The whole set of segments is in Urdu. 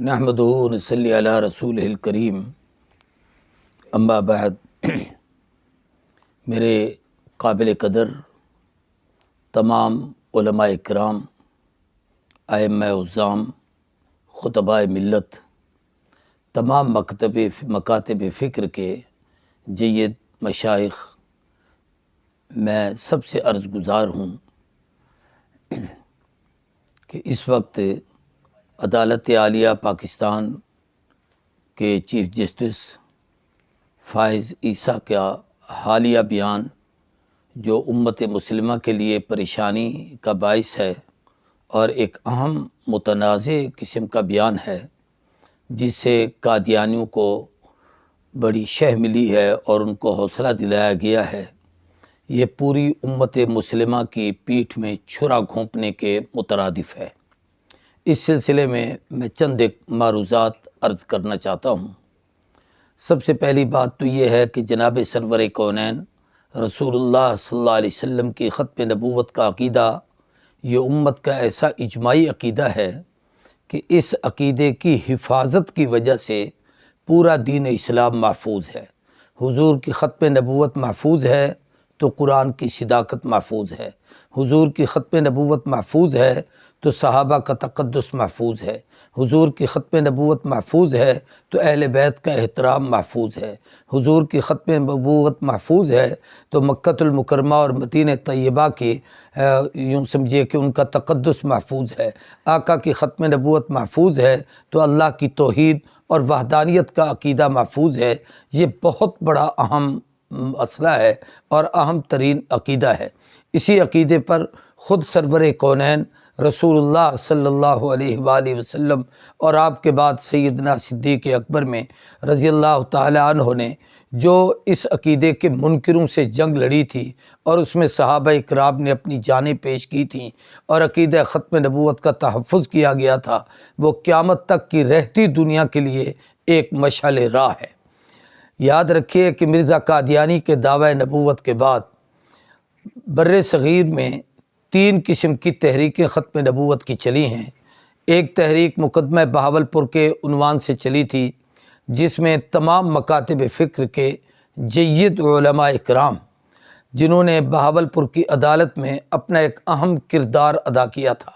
نحمدہ و نصلی علی رسولہ الکریم، اما بعد۔ میرے قابل قدر تمام علماء کرام، ائمہ اعظام، خطباء ملت، تمام مکاتب فکر کے جید مشائخ، میں سب سے عرض گزار ہوں کہ اس وقت عدالت عالیہ پاکستان کے چیف جسٹس فائز عیسیٰ کا حالیہ بیان جو امت مسلمہ کے لیے پریشانی کا باعث ہے اور ایک اہم متنازع قسم کا بیان ہے، جس سے قادیانیوں کو بڑی شہ ملی ہے اور ان کو حوصلہ دلایا گیا ہے، یہ پوری امت مسلمہ کی پیٹھ میں چھرا گھونپنے کے مترادف ہے۔ اس سلسلے میں چند ایک معروضات عرض کرنا چاہتا ہوں۔ سب سے پہلی بات تو یہ ہے کہ جناب سرور کونین رسول اللہ صلی اللہ علیہ وسلم کی ختم نبوت کا عقیدہ یہ امت کا ایسا اجماعی عقیدہ ہے کہ اس عقیدے کی حفاظت کی وجہ سے پورا دین اسلام محفوظ ہے۔ حضور کی ختم نبوت محفوظ ہے تو قرآن کی صداقت محفوظ ہے، حضور کی ختم نبوت محفوظ ہے تو صحابہ کا تقدس محفوظ ہے، حضور کی ختم نبوت محفوظ ہے تو اہل بیت کا احترام محفوظ ہے، حضور کی ختم نبوت محفوظ ہے تو مکہ المکرمہ اور مدینہ طیبہ کی یوں سمجھیے کہ ان کا تقدس محفوظ ہے، آقا کی ختم نبوت محفوظ ہے تو اللہ کی توحید اور وحدانیت کا عقیدہ محفوظ ہے۔ یہ بہت بڑا اہم مسئلہ ہے اور اہم ترین عقیدہ ہے۔ اسی عقیدے پر خود سرور کونین رسول اللہ صلی اللہ علیہ وآلہ وسلم اور آپ کے بعد سیدنا صدیق اکبر میں رضی اللہ تعالی عنہ نے جو اس عقیدے کے منکروں سے جنگ لڑی تھی اور اس میں صحابہ اکرام نے اپنی جانیں پیش کی تھیں اور عقیدہ ختم نبوت کا تحفظ کیا گیا تھا، وہ قیامت تک کی رہتی دنیا کے لیے ایک مشعل راہ ہے۔ یاد رکھیے کہ مرزا قادیانی کے دعوی نبوت کے بعد بر صغیر میں 3 قسم کی تحریکیں ختم نبوت کی چلی ہیں۔ ایک تحریک مقدمہ بہاولپور کے عنوان سے چلی تھی، جس میں تمام مکاتب فکر کے جید علماء کرام جنہوں نے بہاولپور کی عدالت میں اپنا ایک اہم کردار ادا کیا تھا،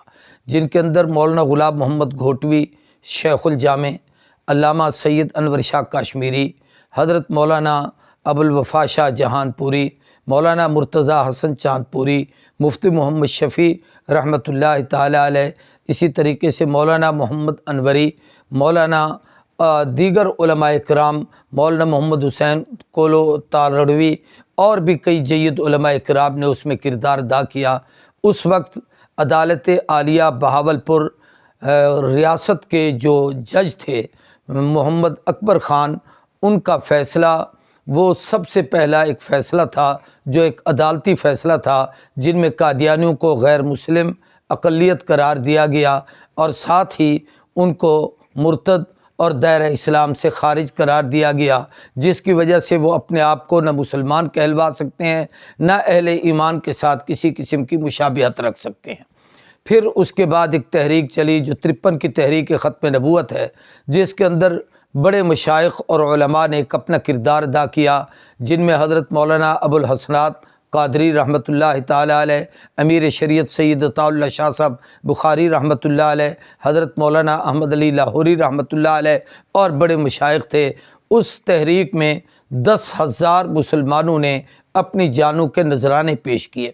جن کے اندر مولانا غلام محمد گھوٹوی، شیخ الجامع، علامہ سید انور شاہ کاشمیری، حضرت مولانا ابوالوفا شاہ جہان پوری، مولانا مرتضیٰ حسن چاند پوری، مفتی محمد شفیع رحمۃ اللہ تعالی علیہ، اسی طریقے سے مولانا محمد انوری، مولانا دیگر علماء کرام، مولانا محمد حسین کولو تارڑوی اور بھی کئی جید علماء کرام نے اس میں کردار ادا کیا۔ اس وقت عدالت عالیہ بہاولپور ریاست کے جو جج تھے محمد اکبر خان، ان کا فیصلہ وہ سب سے پہلا ایک فیصلہ تھا جو ایک عدالتی فیصلہ تھا، جن میں قادیانیوں کو غیر مسلم اقلیت قرار دیا گیا اور ساتھ ہی ان کو مرتد اور دائرہ اسلام سے خارج قرار دیا گیا، جس کی وجہ سے وہ اپنے آپ کو نہ مسلمان کہلوا سکتے ہیں، نہ اہل ایمان کے ساتھ کسی قسم کی مشابہت رکھ سکتے ہیں۔ پھر اس کے بعد ایک تحریک چلی جو 53 کی تحریک ختم نبوت ہے، جس کے اندر بڑے مشائخ اور علماء نے ایک اپنا کردار ادا کیا، جن میں حضرت مولانا ابوالحسنات قادری رحمۃ اللہ تعالی علیہ، امیر شریعت سید عطاء اللہ شاہ صاحب بخاری رحمۃ اللہ علیہ، حضرت مولانا احمد علی لاہوری رحمۃ اللہ علیہ اور بڑے مشائخ تھے۔ اس تحریک میں 10,000 مسلمانوں نے اپنی جانوں کے نذرانے پیش کیے۔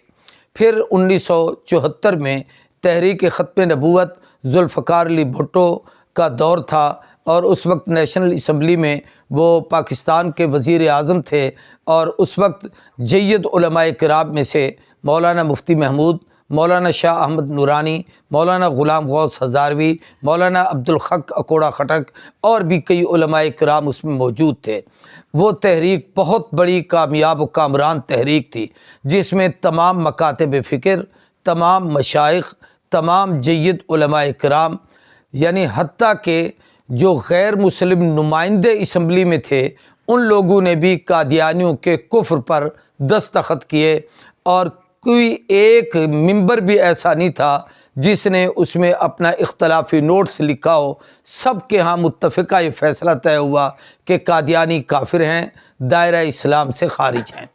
پھر 1974 میں تحریک ختم نبوت ذوالفقار علی بھٹو کا دور تھا اور اس وقت نیشنل اسمبلی میں وہ پاکستان کے وزیر اعظم تھے، اور اس وقت جید علماء کرام میں سے مولانا مفتی محمود، مولانا شاہ احمد نورانی، مولانا غلام غوث ہزاروی، مولانا عبدالحق اکوڑا خٹک اور بھی کئی علماء کرام اس میں موجود تھے۔ وہ تحریک بہت بڑی کامیاب و کامران تحریک تھی، جس میں تمام مکاتب فکر، تمام مشائخ، تمام جید علماء کرام، یعنی حتیٰ کہ جو غیر مسلم نمائندے اسمبلی میں تھے، ان لوگوں نے بھی قادیانیوں کے کفر پر دستخط کیے، اور کوئی ایک ممبر بھی ایسا نہیں تھا جس نے اس میں اپنا اختلافی نوٹس لکھا ہو، سب کے ہاں متفقہ یہ فیصلہ طے ہوا کہ قادیانی کافر ہیں، دائرہ اسلام سے خارج ہیں۔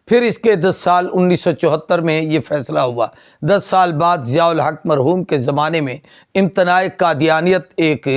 پھر اس کے 10 سال 1974 میں یہ فیصلہ ہوا۔ 10 سال بعد ضیاء الحق مرحوم کے زمانے میں امتناع قادیانیت ایک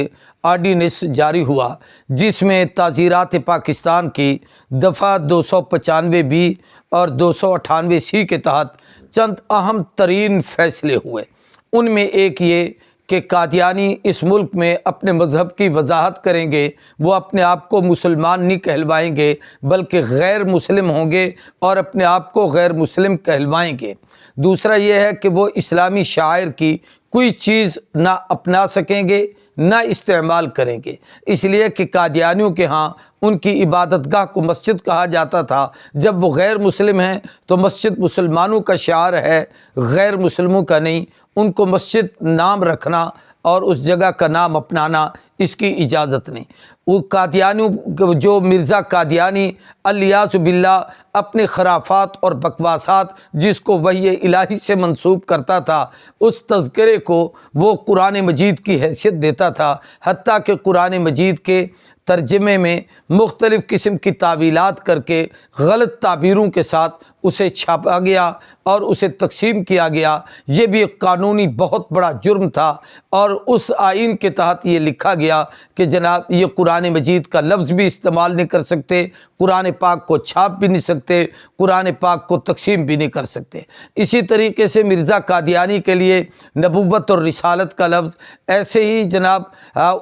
آرڈیننس جاری ہوا، جس میں تعزیرات پاکستان کی دفعہ 295 اور 298 کے تحت چند اہم ترین فیصلے ہوئے۔ ان میں ایک یہ کہ قادیانی اس ملک میں اپنے مذہب کی وضاحت کریں گے، وہ اپنے آپ کو مسلمان نہیں کہلوائیں گے بلکہ غیر مسلم ہوں گے اور اپنے آپ کو غیر مسلم کہلوائیں گے۔ دوسرا یہ ہے کہ وہ اسلامی شعائر کی کوئی چیز نہ اپنا سکیں گے نہ استعمال کریں گے، اس لیے کہ قادیانیوں کے ہاں ان کی عبادت گاہ کو مسجد کہا جاتا تھا۔ جب وہ غیر مسلم ہیں تو مسجد مسلمانوں کا شعار ہے، غیر مسلموں کا نہیں۔ ان کو مسجد نام رکھنا اور اس جگہ کا نام اپنانا اس کی اجازت نہیں۔ وہ قادیانیوں جو مرزا قادیانی الیاذ باللہ اپنے خرافات اور بکواسات جس کو وحی الہی سے منسوب کرتا تھا، اس تذکرے کو وہ قرآن مجید کی حیثیت دیتا تھا، حتیٰ کہ قرآن مجید کے ترجمے میں مختلف قسم کی تعویلات کر کے غلط تعبیروں کے ساتھ اسے چھاپا گیا اور اسے تقسیم کیا گیا۔ یہ بھی ایک قانونی بہت بڑا جرم تھا، اور اس آئین کے تحت یہ لکھا گیا کہ جناب یہ قرآن مجید کا لفظ بھی استعمال نہیں کر سکتے، قرآن پاک کو چھاپ بھی نہیں سکتے، قرآن پاک کو تقسیم بھی نہیں کر سکتے۔ اسی طریقے سے مرزا قادیانی کے لیے نبوت اور رسالت کا لفظ، ایسے ہی جناب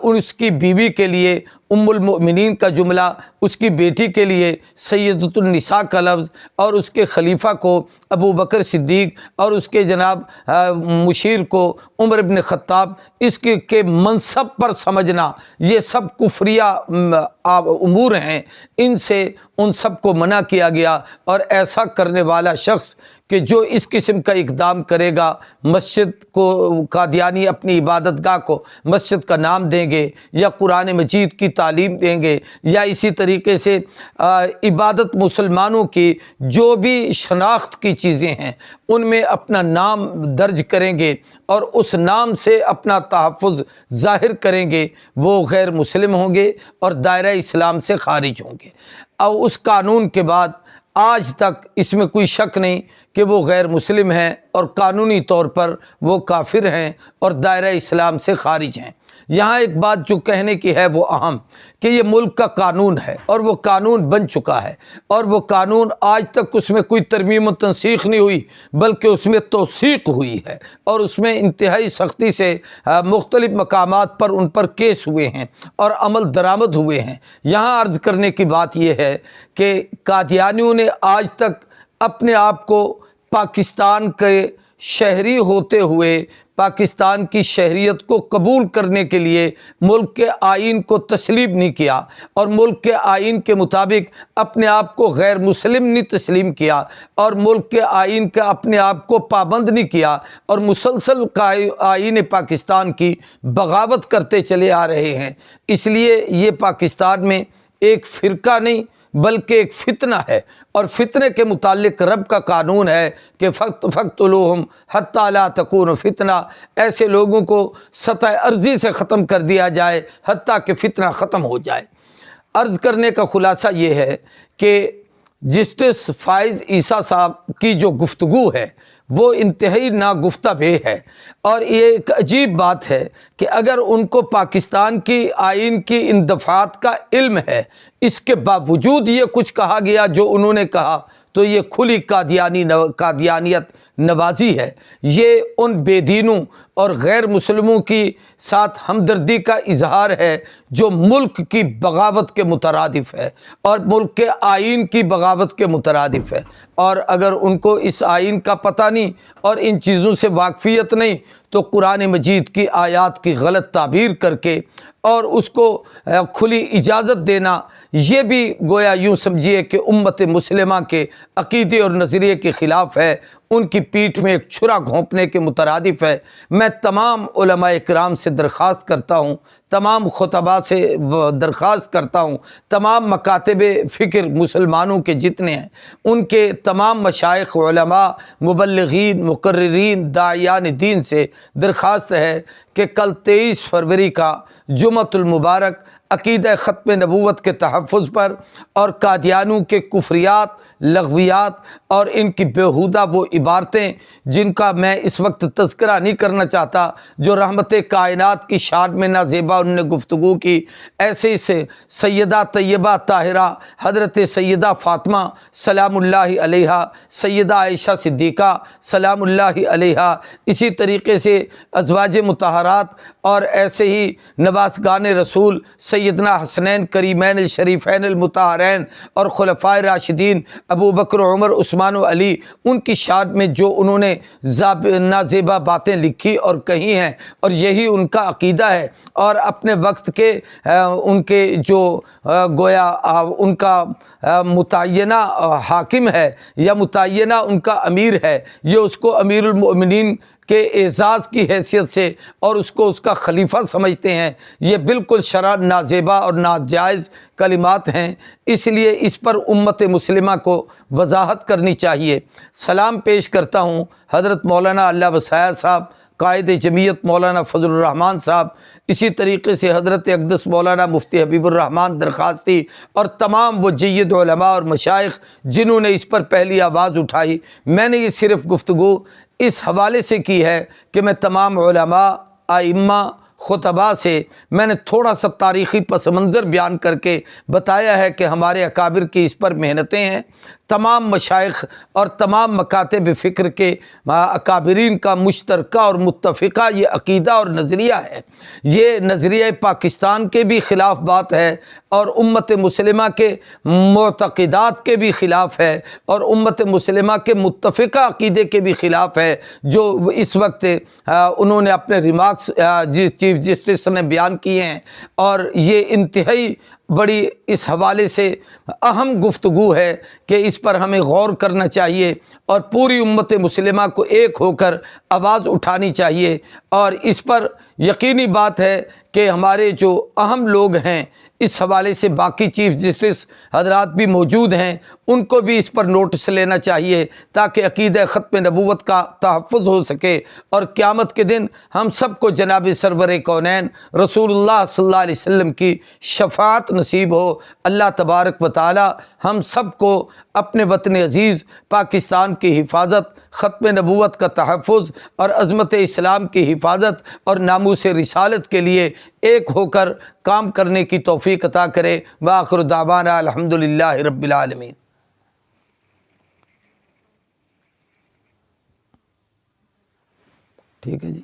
اس کی بیوی کے لیے ام المؤمنین کا جملہ، اس کی بیٹی کے لیے سیدۃ النساء کا لفظ، اور اس کے خلیفہ کو ابو بکر صدیق اور اس کے جناب مشیر کو عمر بن خطاب، اس کے منصب پر سمجھنا، یہ سب کفریہ امور ہیں۔ ان سے ان سب کو منع کیا گیا، اور ایسا کرنے والا شخص کہ جو اس قسم کا اقدام کرے گا، مسجد کو قادیانی اپنی عبادت گاہ کو مسجد کا نام دیں گے یا قرآن مجید کی تعلیم دیں گے، یا اسی طریقے سے عبادت مسلمانوں کی جو بھی شناخت کی چیزیں ہیں ان میں اپنا نام درج کریں گے اور اس نام سے اپنا تحفظ ظاہر کریں گے، وہ غیر مسلم ہوں گے اور دائرہ اسلام سے خارج ہوں گے۔ اور اس قانون کے بعد آج تک اس میں کوئی شک نہیں کہ وہ غیر مسلم ہیں اور قانونی طور پر وہ کافر ہیں اور دائرہ اسلام سے خارج ہیں۔ یہاں ایک بات جو کہنے کی ہے وہ اہم، کہ یہ ملک کا قانون ہے اور وہ قانون بن چکا ہے، اور وہ قانون آج تک اس میں کوئی ترمیم و تنسیخ نہیں ہوئی بلکہ اس میں توثیق ہوئی ہے، اور اس میں انتہائی سختی سے مختلف مقامات پر ان پر کیس ہوئے ہیں اور عمل درآمد ہوئے ہیں۔ یہاں عرض کرنے کی بات یہ ہے کہ قادیانیوں نے آج تک اپنے آپ کو پاکستان کے شہری ہوتے ہوئے پاکستان کی شہریت کو قبول کرنے کے لیے ملک کے آئین کو تسلیم نہیں کیا، اور ملک کے آئین کے مطابق اپنے آپ کو غیر مسلم نہیں تسلیم کیا، اور ملک کے آئین کا اپنے آپ کو پابند نہیں کیا، اور مسلسل آئین پاکستان کی بغاوت کرتے چلے آ رہے ہیں۔ اس لیے یہ پاکستان میں ایک فرقہ نہیں بلکہ ایک فتنہ ہے، اور فتنے کے متعلق رب کا قانون ہے کہ فقتلوہم حتی لا تکون فتنہ، ایسے لوگوں کو سطح ارضی سے ختم کر دیا جائے حتیٰ کہ فتنہ ختم ہو جائے۔ عرض کرنے کا خلاصہ یہ ہے کہ جسٹس فائز عیسیٰ صاحب کی جو گفتگو ہے وہ انتہائی ناگفتہ بے ہے، اور یہ ایک عجیب بات ہے کہ اگر ان کو پاکستان کی آئین کی ان دفعات کا علم ہے، اس کے باوجود یہ کچھ کہا گیا جو انہوں نے کہا، تو یہ کھلی قادیانیت نوازی ہے۔ یہ ان بے دینوں اور غیر مسلموں کی ساتھ ہمدردی کا اظہار ہے جو ملک کی بغاوت کے مترادف ہے اور ملک کے آئین کی بغاوت کے مترادف ہے۔ اور اگر ان کو اس آئین کا پتہ نہیں اور ان چیزوں سے واقفیت نہیں تو قرآن مجید کی آیات کی غلط تعبیر کر کے اور اس کو کھلی اجازت دینا، یہ بھی گویا یوں سمجھیے کہ امت مسلمہ کے عقیدے اور نظریے کے خلاف ہے، ان کی پیٹھ میں ایک چھرا گھونپنے کے مترادف ہے۔ میں تمام علماء اکرام سے درخواست کرتا ہوں، تمام خطباء سے درخواست کرتا ہوں، تمام مکاتب فکر مسلمانوں کے جتنے ہیں ان کے تمام مشائخ، علماء، مبلغین، مقررین، داعیان دین سے درخواست ہے کہ کل 23 فروری کا جمعۃ المبارک عقیدہ ختم نبوت کے تحفظ پر اور قادیانوں کے کفریات، لغویات اور ان کی بیہودہ وہ عبارتیں جن کا میں اس وقت تذکرہ نہیں کرنا چاہتا، جو رحمت کائنات کی شان میں نازیبا انہوں نے گفتگو کی، ایسے سے سیدہ طیبہ طاہرہ حضرت سیدہ فاطمہ سلام اللہ علیہا، سیدہ عائشہ صدیقہ سلام اللہ علیہا، اسی طریقے سے ازواج مطہرات اور ایسے ہی نواسگان رسول سیدنا حسنین کریمین الشریفین المطہرین اور خلفائے راشدین ابو بکر، عمر، عثمان و علی، ان کی شان میں جو انہوں نے نازیبا باتیں لکھی اور کہی ہیں، اور یہی ان کا عقیدہ ہے، اور اپنے وقت کے ان کے جو گویا ان کا متعینہ حاکم ہے یا متعینہ ان کا امیر ہے، یہ اس کو امیر المؤمنین کے اعزاز کی حیثیت سے اور اس کو اس کا خلیفہ سمجھتے ہیں، یہ بالکل شرع نازیبا اور ناجائز کلمات ہیں، اس لیے اس پر امت مسلمہ کو وضاحت کرنی چاہیے۔ سلام پیش کرتا ہوں حضرت مولانا اللہ وسعہ صاحب، قائد جمعیت مولانا فضل الرحمان صاحب، اسی طریقے سے حضرت اقدس مولانا مفتی حبیب الرحمان درخواستی اور تمام وہ جید علماء اور مشائخ جنہوں نے اس پر پہلی آواز اٹھائی۔ میں نے یہ صرف گفتگو اس حوالے سے کی ہے کہ میں تمام علماء، ائمہ، خطباء سے میں نے تھوڑا سا تاریخی پس منظر بیان کر کے بتایا ہے کہ ہمارے اکابر کی اس پر محنتیں ہیں۔ تمام مشائخ اور تمام مکاتب فکر کے اکابرین کا مشترکہ اور متفقہ یہ عقیدہ اور نظریہ ہے۔ یہ نظریہ پاکستان کے بھی خلاف بات ہے اور امت مسلمہ کے معتقدات کے بھی خلاف ہے اور امت مسلمہ کے متفقہ عقیدے کے بھی خلاف ہے، جو اس وقت انہوں نے اپنے ریمارکس چیف جسٹس نے بیان کیے ہیں، اور یہ انتہائی بڑی اس حوالے سے اہم گفتگو ہے کہ اس پر ہمیں غور کرنا چاہیے اور پوری امت مسلمہ کو ایک ہو کر آواز اٹھانی چاہیے۔ اور اس پر یقینی بات ہے کہ ہمارے جو اہم لوگ ہیں اس حوالے سے باقی چیف جسٹس حضرات بھی موجود ہیں، ان کو بھی اس پر نوٹس لینا چاہیے تاکہ عقیدہ ختم نبوت کا تحفظ ہو سکے اور قیامت کے دن ہم سب کو جناب سرور کونین رسول اللہ صلی اللہ علیہ وسلم کی شفاعت نصیب ہو۔ اللہ تبارک و تعالی ہم سب کو اپنے وطن عزیز پاکستان کی حفاظت، ختم نبوت کا تحفظ اور عظمت اسلام کی حفاظت اور ناموس رسالت کے لیے ایک ہو کر کام کرنے کی توفیق عطا کرے۔ وآخر دعوانا الحمدللہ رب العالمین۔ ٹھیک ہے جی۔